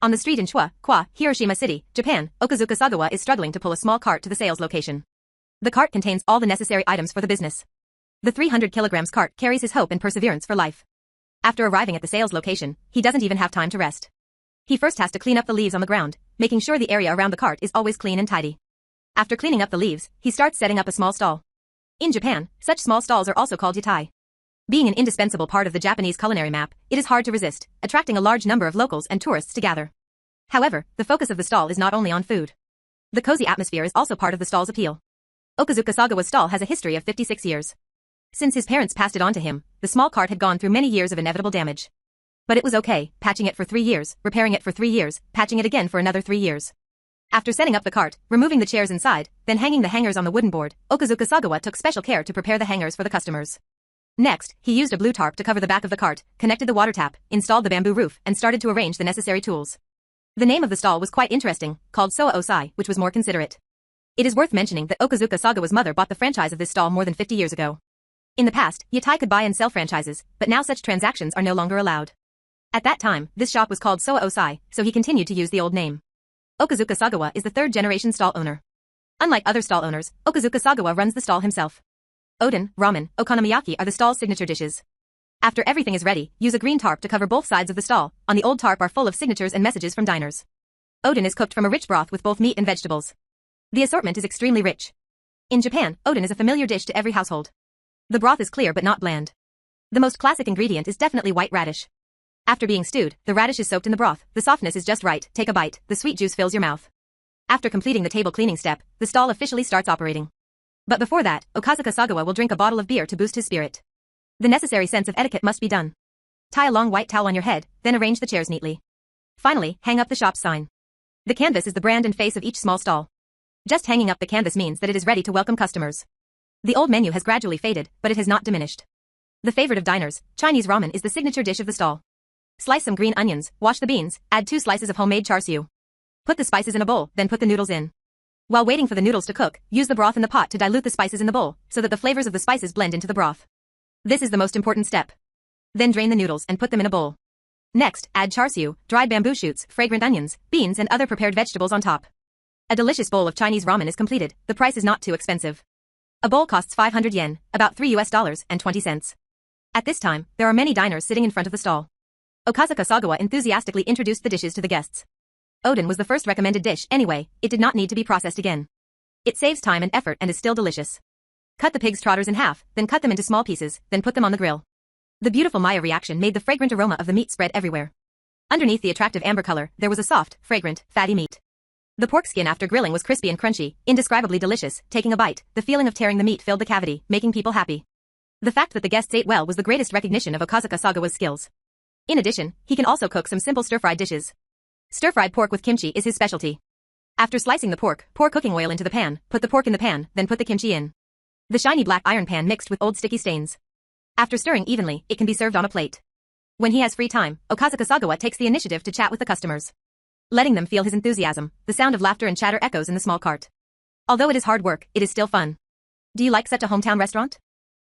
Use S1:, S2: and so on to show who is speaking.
S1: On the street in Kwa, Hiroshima City, Japan, Okazuka Sagawa is struggling to pull a small cart to the sales location. The cart contains all the necessary items for the business. The 300 kilograms cart carries his hope and perseverance for life. After arriving at the sales location, he doesn't even have time to rest. He first has to clean up the leaves on the ground, making sure the area around the cart is always clean and tidy. After cleaning up the leaves, he starts setting up a small stall. In Japan, such small stalls are also called yatai. Being an indispensable part of the Japanese culinary map, it is hard to resist, attracting a large number of locals and tourists to gather. However, the focus of the stall is not only on food. The cozy atmosphere is also part of the stall's appeal. Okazuka Sagawa's stall has a history of 56 years. Since his parents passed it on to him, the small cart had gone through many years of inevitable damage. But it was okay, patching it for 3 years, repairing it for 3 years, patching it again for another 3 years. After setting up the cart, removing the chairs inside, then hanging the hangers on the wooden board, Okazuka Sagawa took special care to prepare the hangers for the customers. Next, he used a blue tarp to cover the back of the cart, connected the water tap, installed the bamboo roof, and started to arrange the necessary tools. The name of the stall was quite interesting, called Soa Osai, which was more considerate. It is worth mentioning that Okazuka Sagawa's mother bought the franchise of this stall more than 50 years ago. In the past, yatai could buy and sell franchises, but now such transactions are no longer allowed. At that time, this shop was called Soa Osai, so he continued to use the old name. Okazuka Sagawa is the third-generation stall owner. Unlike other stall owners, Okazuka Sagawa runs the stall himself. Oden, ramen, okonomiyaki are the stall's signature dishes. After everything is ready, use a green tarp to cover both sides of the stall. On the old tarp are full of signatures and messages from diners. Oden is cooked from a rich broth with both meat and vegetables. The assortment is extremely rich. In Japan, oden is a familiar dish to every household. The broth is clear but not bland. The most classic ingredient is definitely white radish. After being stewed, the radish is soaked in the broth, the softness is just right, take a bite, the sweet juice fills your mouth. After completing the table cleaning step, the stall officially starts operating. But before that, Okazuka Sagawa will drink a bottle of beer to boost his spirit. The necessary sense of etiquette must be done. Tie a long white towel on your head, then arrange the chairs neatly. Finally, hang up the shop's sign. The canvas is the brand and face of each small stall. Just hanging up the canvas means that it is ready to welcome customers. The old menu has gradually faded, but it has not diminished. The favorite of diners, Chinese ramen is the signature dish of the stall. Slice some green onions, wash the beans, add 2 slices of homemade char siu. Put the spices in a bowl, then put the noodles in. While waiting for the noodles to cook, use the broth in the pot to dilute the spices in the bowl, so that the flavors of the spices blend into the broth. This is the most important step. Then drain the noodles and put them in a bowl. Next, add char siu, dried bamboo shoots, fragrant onions, beans and other prepared vegetables on top. A delicious bowl of Chinese ramen is completed. The price is not too expensive. A bowl costs 500 yen, about $3.20. At this time, there are many diners sitting in front of the stall. Okazuka Sagawa enthusiastically introduced the dishes to the guests. Oden was the first recommended dish anyway, it did not need to be processed again. It saves time and effort and is still delicious. Cut the pig's trotters in half, then cut them into small pieces, then put them on the grill. The beautiful Maya reaction made the fragrant aroma of the meat spread everywhere. Underneath the attractive amber color, there was a soft, fragrant, fatty meat. The pork skin after grilling was crispy and crunchy, indescribably delicious. Taking a bite, the feeling of tearing the meat filled the cavity, making people happy. The fact that the guests ate well was the greatest recognition of Okazuka Sagawa's skills. In addition, he can also cook some simple stir-fried dishes. Stir-fried pork with kimchi is his specialty. After slicing the pork, pour cooking oil into the pan, put the pork in the pan, then put the kimchi in. The shiny black iron pan mixed with old sticky stains. After stirring evenly, it can be served on a plate. When he has free time, Okazuka Sagawa takes the initiative to chat with the customers. Letting them feel his enthusiasm, the sound of laughter and chatter echoes in the small cart. Although it is hard work, it is still fun. Do you like such a hometown restaurant?